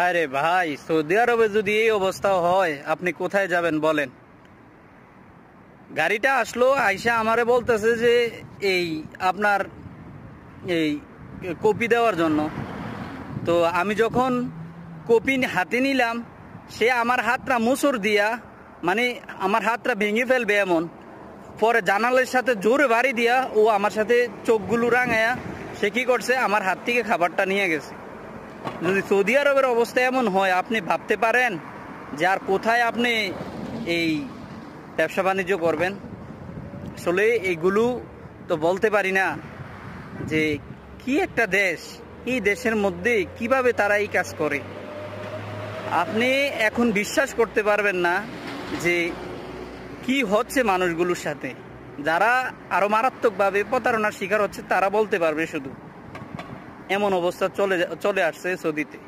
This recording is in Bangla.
আরে ভাই, সৌদি আরবে যদি এই অবস্থা হয় আপনি কোথায় যাবেন বলেন। গাড়িটা আসলো, আইসা আমারে বলতেছে যে এই আপনার এই কপি দেওয়ার জন্য। তো আমি যখন কপি হাতে নিলাম, সে আমার হাতটা মুসর দিয়া, মানে আমার হাতটা ভেঙে ফেলবে এমন, পরে জানালার সাথে জোরে বাড়ি দিয়া ও আমার সাথে চোখগুলো রাঙায়া সে কি করছে, আমার হাত থেকে খাবারটা নিয়ে গেছে। যদি সৌদি আরবের অবস্থা এমন হয়, আপনি ভাবতে পারেন যে আর কোথায় আপনি এই ব্যবসা বাণিজ্য করবেন। আসলে এইগুলো তো বলতে পারি না যে কি একটা দেশ, এই দেশের মধ্যে কিভাবে তারা এই কাজ করে। আপনি এখন বিশ্বাস করতে পারবেন না যে কি হচ্ছে মানুষগুলোর সাথে। যারা আরো মারাত্মকভাবে প্রতারণার শিকার হচ্ছে তারা বলতে পারবে শুধু। এমন অবস্থা চলে আসছে সৌদিতে।